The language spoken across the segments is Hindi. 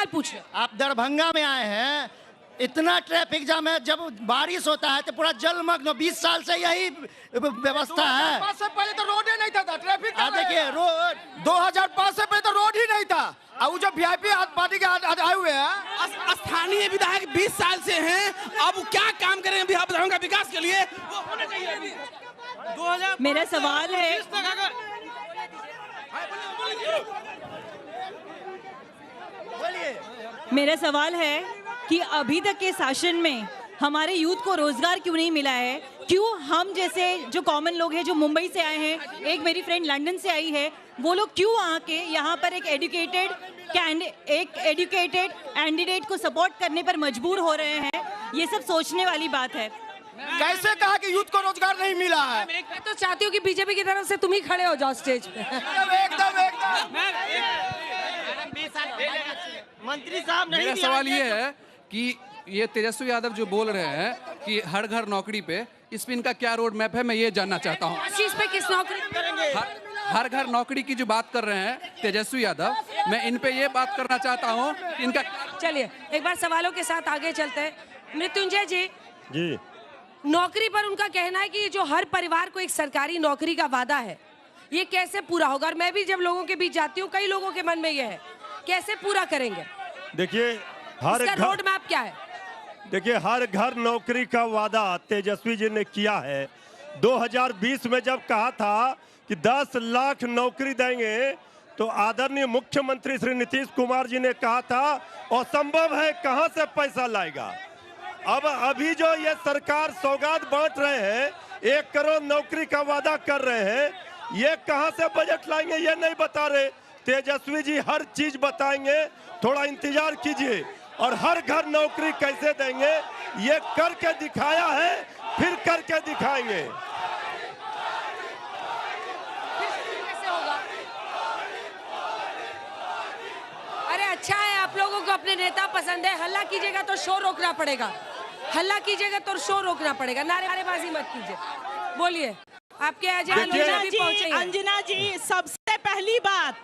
सवाल पूछिए। आप दरभंगा में आए हैं, इतना ट्रैफिक जाम है, जब बारिश होता है तो पूरा जलमग्न। 20 साल से यही व्यवस्था है। 2005 से पहले तो रोड ही नहीं था, ट्रैफिक देखिए रोड 2005 से पहले तो रोड ही नहीं था। अब जो वीआईपी पार्टी के आए हुए हैं, स्थानीय विधायक 20 साल से हैं, अब क्या काम करें बिहार दरभंगा विकास के लिए, वो होना चाहिए। मेरा सवाल है, मेरा सवाल है कि अभी तक के शासन में हमारे यूथ को रोजगार क्यों नहीं मिला है? क्यों हम जैसे जो कॉमन लोग हैं, जो मुंबई से आए हैं, एक मेरी फ्रेंड लंदन से आई है, वो लोग क्यों आके यहाँ पर एक एजुकेटेड कैंडिडेट को सपोर्ट करने पर मजबूर हो रहे हैं? ये सब सोचने वाली बात है। कैसे कहा कि यूथ को रोजगार नहीं मिला है? मैं तो चाहती हूँ कि बीजेपी की तरफ से तुम ही खड़े हो जाओ स्टेज पे। एकदम मंत्री साहब नहीं। मेरा सवाल ये है कि ये तेजस्वी यादव जो बोल रहे हैं कि हर घर नौकरी पे, इस पे इनका क्या रोड मैप है, मैं ये जानना चाहता हूँ। इस चीज पे किस नौकरी करेंगे? हर घर नौकरी की जो बात कर रहे हैं तेजस्वी यादव, मैं इन पे ये बात करना चाहता हूँ कि इनका। चलिए एक बार सवालों के साथ आगे चलते हैं। मृत्युंजय जी, नौकरी पर उनका कहना है कि जो हर परिवार को एक सरकारी नौकरी का वादा है, ये कैसे पूरा होगा? और मैं भी जब लोगों के बीच जाती हूँ, कई लोगों के मन में ये है, कैसे पूरा करेंगे? देखिए हर घर रोड मैप क्या है? देखिए हर घर नौकरी का वादा तेजस्वी जी ने किया है। 2020 में जब कहा था कि 10 लाख नौकरी देंगे, तो आदरणीय मुख्यमंत्री श्री नीतीश कुमार जी ने कहा था असंभव है, कहां से पैसा लाएगा। अब अभी जो ये सरकार सौगात बांट रहे हैं, 1 करोड़ नौकरी का वादा कर रहे हैं, ये कहां से बजट लाएंगे ये नहीं बता रहे। तेजस्वी जी हर चीज बताएंगे, थोड़ा इंतजार कीजिए। और हर घर नौकरी कैसे देंगे ये करके दिखाया है, फिर करके दिखाएंगे। कैसे होगा? अरे अच्छा है, आप लोगों को अपने नेता पसंद है। हल्ला कीजिएगा तो शोर रोकना पड़ेगा, हल्ला कीजिएगा तो शोर रोकना पड़ेगा, नारेबाजी मत कीजिए। बोलिए, आपके अंजना जी, सबसे पहली बात,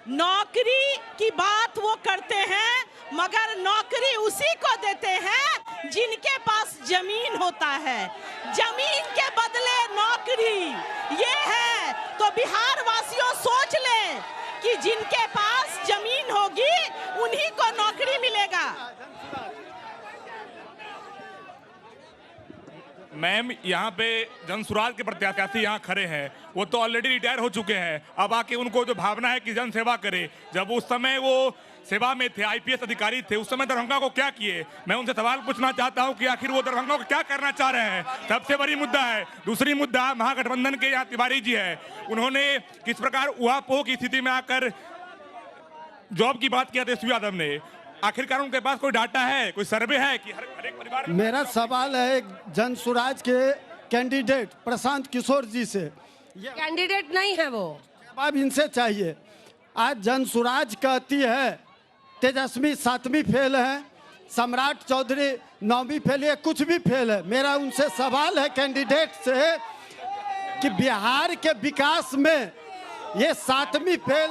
नौकरी की बात वो करते हैं, मगर नौकरी उसी को देते हैं जिनके पास जमीन होता है। जमीन के बदले नौकरी, ये है तो बिहार वासियों सोच लें कि जिनके पास जमीन होगी उन्हीं को नौकरी मिलेगा। मैम, यहाँ पे जनसुराज के प्रत्याशी यहाँ खड़े हैं, वो तो ऑलरेडी रिटायर हो चुके हैं। अब आके उनको जो भावना है कि जन सेवा करे, जब उस समय वो सेवा में थे, आईपीएस अधिकारी थे, उस समय दरभंगा को क्या किए? मैं उनसे सवाल पूछना चाहता हूँ कि आखिर वो दरभंगा को क्या करना चाह रहे हैं। सबसे बड़ी मुद्दा है। दूसरी मुद्दा, महागठबंधन के यहाँ तिवारी जी है, उन्होंने किस प्रकार उहापोह की स्थिति में आकर जॉब की बात किया तेजस्वी यादव ने। आखिरकार उनके पास कोई डाटा है, कोई सर्वे है कि हर एक परिवार? मेरा सवाल है जनसुराज के कैंडिडेट प्रशांत किशोर जी से। कैंडिडेट नहीं है वो, जवाब इनसे चाहिए। आज जनसुराज कहती है तेजस्वी 7वीं फेल है, सम्राट चौधरी 9वीं फेल है, कुछ भी फेल है। मेरा उनसे सवाल है कैंडिडेट से कि बिहार के विकास में ये 7वीं फेल,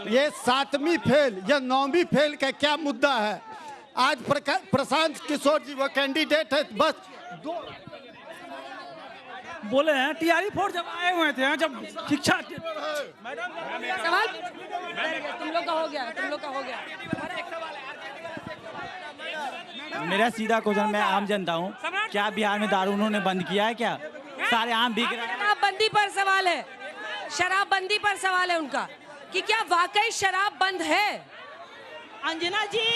ये 7वीं फेल या 9वीं फेल का क्या मुद्दा है? आज प्रशांत किशोर जी वो कैंडिडेट है, बस बोले हैं टीआरई फोर्स जब आए हुए थे, जब शिक्षा सवाल तुम लोग का हो गया, तुम लोग का हो गया। मेरा सीधा क्वेश्चन, मैं आम जनता हूँ, क्या बिहार में दारू उन्होंने बंद किया है? क्या सारे आम बिक रहे हैं? शराबबंदी पर सवाल है, शराबबंदी पर सवाल है उनका कि क्या वाकई शराब बंद है? अंजना जी,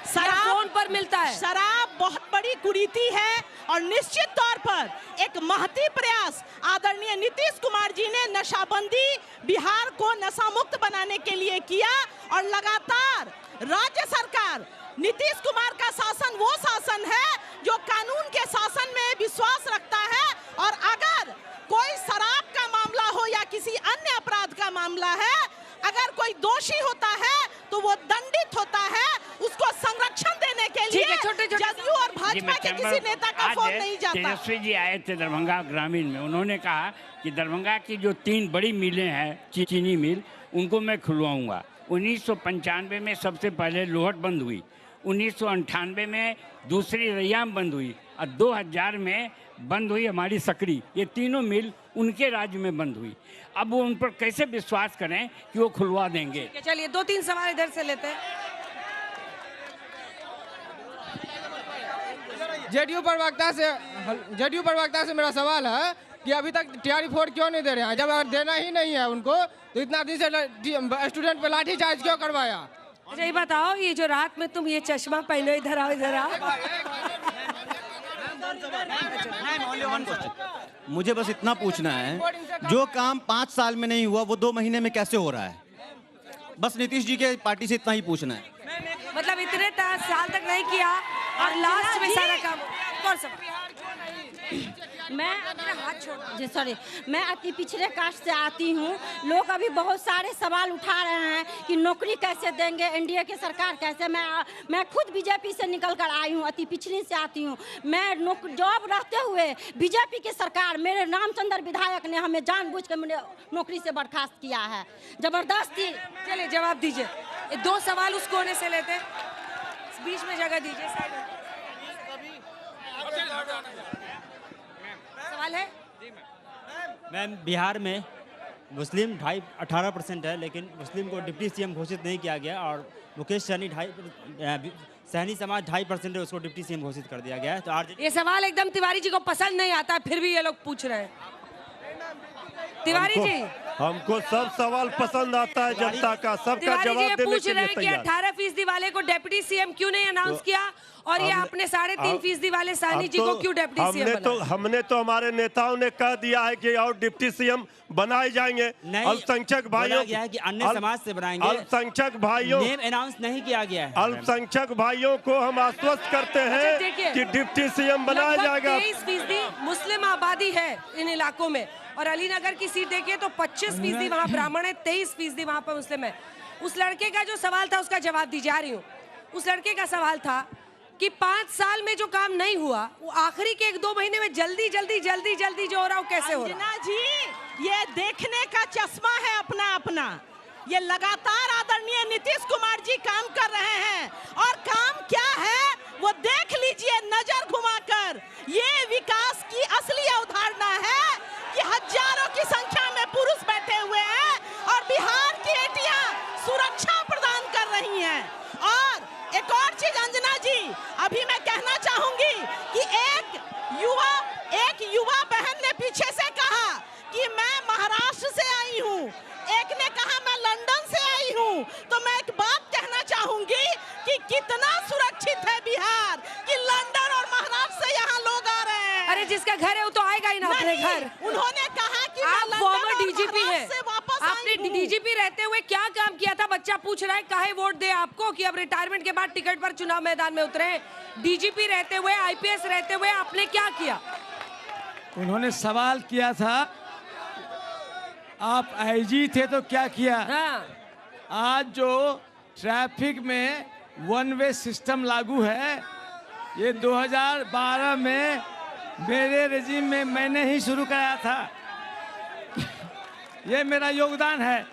शराब कौन पर मिलता है? शराब बहुत बड़ी कुरीति है और निश्चित तौर पर एक महती प्रयास आदरणीय नीतीश कुमार जी ने नशाबंदी, बिहार को नशा मुक्त बनाने के लिए किया। और लगातार राज्य सरकार, नीतीश कुमार का शासन वो शासन है जो कानून के शासन में विश्वास रखता है। और अगर कोई शराब का मामला हो या किसी अन्य अपराध का मामला है, अगर कोई दोषी होता है तो वो दंडित होता है। उसको संरक्षण देने के लिए जदयू और भाजपा के किसी नेता का फोन नहीं जाता। तेजस्वी जी आए थे दरभंगा ग्रामीण में, उन्होंने कहा कि दरभंगा की जो 3 बड़ी मिलें हैं, चीनी मिल, उनको मैं खुलवाऊंगा। 1995 में सबसे पहले लोहट बंद हुई, 1998 में दूसरी रैयाम बंद हुई और 2000 में बंद हुई हमारी सकरी। ये तीनों मिल उनके राज्य में बंद हुई। अब वो उन पर कैसे विश्वास करें कि वो खुलवा देंगे? चलिए 2-3 सवाल इधर से लेते हैं। जेडीयू प्रवक्ता से मेरा सवाल है कि अभी तक टीआरपी 4 क्यों नहीं दे रहे हैं? जब अगर देना ही नहीं है उनको तो इतना दिन से स्टूडेंट पे लाठीचार्ज क्यों करवाया? अच्छा ये बताओ, ये जो रात में तुम ये चश्मा पहनो, इधर आओ इधर आओ। मुझे बस इतना पूछना है, जो काम 5 साल में नहीं हुआ वो 2 महीने में कैसे हो रहा है? बस नीतीश जी के पार्टी से इतना ही पूछना है। मतलब इतने साल तक नहीं किया और लास्ट में सारा काम कर सब। मैं अति पिछड़े कास्ट से आती हूँ। लोग अभी बहुत सारे सवाल उठा रहे हैं कि नौकरी कैसे देंगे, एनडीए की सरकार कैसे। मैं खुद बीजेपी से निकल कर आई हूँ, अति पिछड़ी से आती हूँ। मैं जॉब रहते हुए बीजेपी की सरकार, मेरे रामचंद्र विधायक ने हमें जानबूझ कर मुझे नौकरी से बर्खास्त किया है, जबरदस्ती। चलिए जवाब दीजिए। 2 सवाल उस कोने से लेते हैं, बीच में जगह दीजिए। सवाल है मैम, बिहार में मुस्लिम 18% है, लेकिन मुस्लिम को डिप्टी सीएम घोषित नहीं किया गया और मुकेश सहनी सहनी समाज 2.5% है, उसको डिप्टी सीएम घोषित कर दिया गया है। तो आरजेडी ये सवाल एकदम तिवारी जी को पसंद नहीं आता, फिर भी ये लोग पूछ रहे हैं। तिवारी जी, हमको सब सवाल पसंद आता है, जनता का सबका जवाब देने के लिए पूछ रहे हैं कि 18% वाले को डिप्टी सीएम क्यों नहीं अनाउंस किया और ये आपने 3.5% वाले साहनी जी को क्यों डिप्टी सीएम बनाया? हमने तो हमारे नेताओं ने कह दिया है कि और डिप्टी सीएम बनाए जाएंगे। अल्पसंख्यक भाइयों कि अन्य समाज से बनाएंगे। अल्पसंख्यक भाइयों नेम अनाउंस नहीं किया गया है। अल्पसंख्यक भाइयों को हम आश्वस्त करते हैं कि डिप्टी सीएम बनाया जाएगा। 23% मुस्लिम आबादी है इन इलाकों में और अलीनगर की सीट देखिए तो 25% वहाँ ब्राह्मण है, 23% वहाँ पर मुस्लिम है। उस लड़के का जो सवाल था उसका जवाब दी जा रही हूँ। उस लड़के का सवाल था कि 5 साल में जो काम नहीं हुआ वो आखिरी के 1-2 महीने में जल्दी जो हो रहा है कैसे हो रहा है? जी, ये देखने का चश्मा है अपना। ये लगातार आदरणीय नीतीश कुमार जी काम कर रहे हैं और काम क्या है वो देख लीजिए नजर घुमाकर। ये विकास की असली अवधारणा है कि हजारों की संख्या में पुरुष बैठे हुए हैं और बिहार की बेटियां सुरक्षा प्रदान कर रही हैं। और एक और चीज अंजना जी, अभी मैं कहना चाहूंगी कि एक युवा बहन ने पीछे से कहा कि मैं महाराष्ट्र से आई हूँ, एक ने कहा मैं लंदन से आई हूँ। तो मैं एक बात कहना चाहूंगी कि कितना सुरक्षित है बिहार कि लंदन और महाराष्ट्र से यहाँ लोग आ रहे हैं। अरे जिसका घर है वो तो आएगा ही ना अपने घर। उन्होंने कहा कि आप फॉर्मर डीजीपी हैं, आपने डीजीपी रहते हुए क्या काम किया था? बच्चा पूछ रहा है काहे वोट दे आपको कि अब रिटायरमेंट के बाद टिकट पर चुनाव मैदान में उतरे। डीजीपी रहते हुए, आईपीएस रहते हुए आपने क्या किया? उन्होंने सवाल किया था आप आईजी थे तो क्या किया? आज जो ट्रैफिक में 1 वे सिस्टम लागू है, ये 2012 में मेरे रेजिम में मैंने ही शुरू कराया था। ये मेरा योगदान है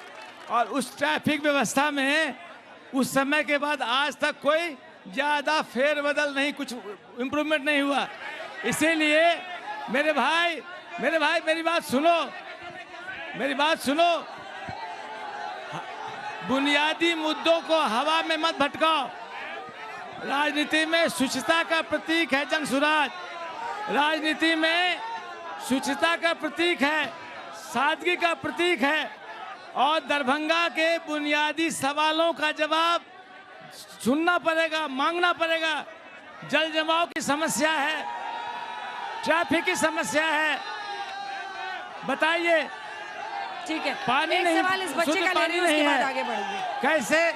और उस ट्रैफिक व्यवस्था में उस समय के बाद आज तक कोई ज़्यादा फेरबदल नहीं, कुछ इम्प्रूवमेंट नहीं हुआ। इसीलिए मेरे भाई मेरी बात सुनो। बुनियादी मुद्दों को हवा में मत भटकाओ। राजनीति में शुचिता का प्रतीक है जन सुराज, राजनीति में शुचिता का प्रतीक है, सादगी का प्रतीक है और दरभंगा के बुनियादी सवालों का जवाब सुनना पड़ेगा, मांगना पड़ेगा। जल जमाव की समस्या है, ट्रैफिक की समस्या है, बताइए। ठीक है, पानी नहीं, सवाल इस बच्चे का पानी नहीं है, कैसे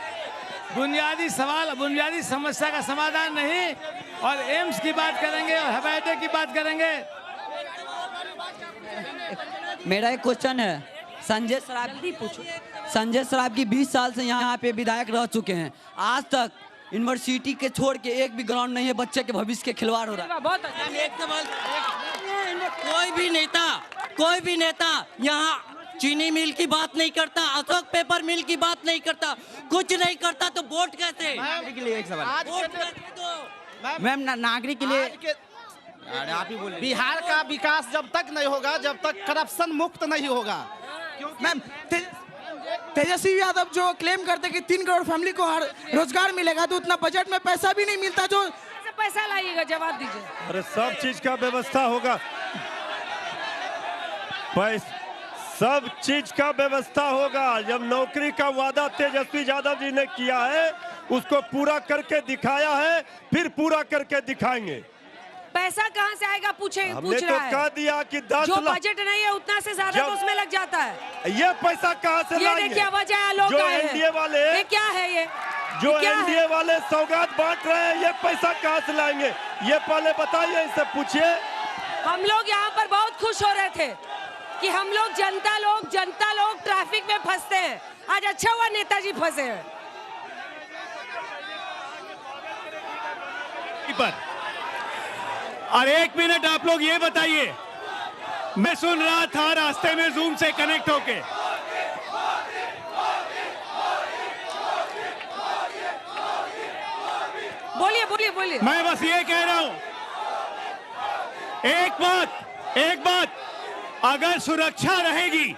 बुनियादी सवाल, बुनियादी समस्या का समाधान नहीं। और एम्स की बात करेंगे और हवाई अड्डे की बात करेंगे। मेरा एक क्वेश्चन है, संजय सराब की 20 साल से यहाँ पे विधायक रह चुके हैं, आज तक यूनिवर्सिटी के छोड़ के एक भी ग्राउंड नहीं है, बच्चे के भविष्य के खिलवाड़ हो रहा है। बहुत अच्छा। कोई भी नेता यहाँ चीनी मिल की बात नहीं करता, अशोक पेपर मिल की बात नहीं करता, कुछ नहीं करता तो वोट कैसे? के लिए एक सवाल। वोट कैसे दो? मैम नागरिक के लिए अरे आप ही बोलिए। बिहार का विकास जब तक नहीं होगा, जब तक करप्शन मुक्त नहीं होगा। मैम तेजस्वी यादव जो क्लेम करते कि 3 करोड़ फैमिली को हर रोजगार मिलेगा, तो उतना बजट में पैसा भी नहीं मिलता। जो पैसा लाइएगा, जवाब दीजिए। अरे सब चीज का व्यवस्था होगा, सब चीज का व्यवस्था होगा। जब नौकरी का वादा तेजस्वी यादव जी ने किया है, उसको पूरा करके दिखाया है, फिर पूरा करके दिखाएंगे। पैसा कहाँ से आएगा पूछ हमने रहा तो है। कह दिया कि 10 जो लाख बजट नहीं है उतना से ज्यादा तो उसमें लग जाता है। ये पैसा कहाँ से ये लाएंगे? देखिए वजह लोग जो आए हैं। एनडीए वाले, ये क्या है? ये जो क्या है? एनडीए वाले सौगात बांट रहे हैं, ये पैसा कहाँ से लाएंगे? ये पहले बताइए, इनसे पूछिए। हम लोग यहाँ पर बहुत खुश हो रहे थे कि हम लोग जनता लोग ट्रैफिक में फंसते हैं। आज अच्छा हुआ नेताजी फंसे हैं। और 1 मिनट आप लोग ये बताइए, मैं सुन रहा था रास्ते में जूम से कनेक्ट होके, बोलिए। मैं बस ये कह रहा हूं, एक बात, अगर सुरक्षा रहेगी,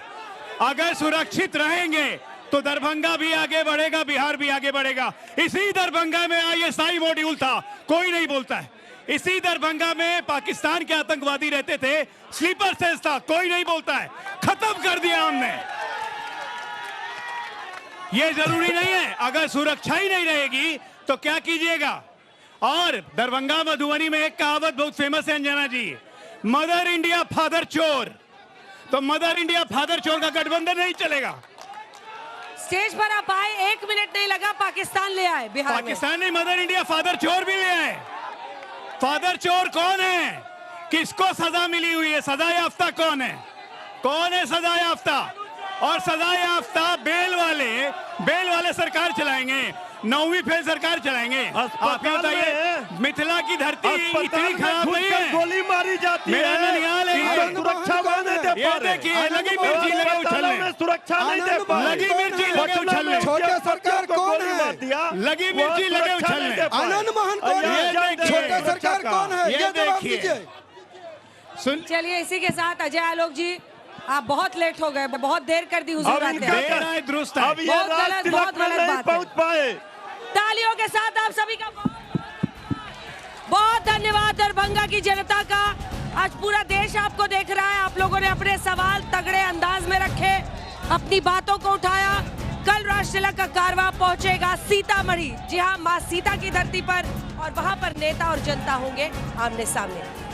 अगर सुरक्षित रहेंगे तो दरभंगा भी आगे बढ़ेगा, बिहार भी आगे बढ़ेगा। इसी दरभंगा में ISI मॉड्यूल था, कोई नहीं बोलता है। इसी दरभंगा में पाकिस्तान के आतंकवादी रहते थे, स्लीपर सेल्स था, कोई नहीं बोलता है। खत्म कर दिया हमने। ये जरूरी नहीं है, अगर सुरक्षा ही नहीं रहेगी तो क्या कीजिएगा। और दरभंगा मधुबनी में एक कहावत बहुत फेमस है अंजना जी, मदर इंडिया फादर चोर। तो मदर इंडिया फादर चोर का गठबंधन नहीं चलेगा। स्टेज पर आप आए, 1 मिनट नहीं लगा, पाकिस्तान ले आए बिहार में। पाकिस्तान नहीं, मदर इंडिया फादर चोर भी ले आए। फादर चोर कौन है? किसको सजा मिली हुई है? सजा याफ्ता कौन है? कौन है सजा याफ्ता? और सजा याफ्ता बेल वाले सरकार चलाएंगे, 9वीं फेल सरकार चलाएंगे। आप ये बताइए, मिथिला की धरती इतनी खराब नहीं है, गोली मारी जाती है, मेरा ननिहाल है, सुरक्षा नहीं दे पा रहे। ये देखिए, लगी मिर्ची लगे उछलने, सुरक्षा नहीं दे पा रहे। लगी मिर्ची लगे उछलने, छोटे सरकार कौन है? लगी मिर्ची लगे उछलने। आनंद मोहन कौन है? छोटे सरकार कौन है? ये जवाब दीजिए। चलिए, इसी के साथ अजय आलोक जी, आप बहुत लेट हो गए, बहुत देर कर दी हुजूर आते हैं। दुरुस्त अब ये बहुत गलत बात पहुंच पाए। तालियों के साथ आप सभी का बहुत धन्यवाद। दरभंगा की जनता का, आज पूरा देश आपको देख रहा है। आप लोगों ने अपने सवाल तगड़े अंदाज में रखे, अपनी बातों को उठाया। कल राष्ट्रतिलक का कारवां पहुंचेगा सीतामढ़ी, जी हाँ, मां सीता की धरती पर, और वहां पर नेता और जनता होंगे आमने सामने।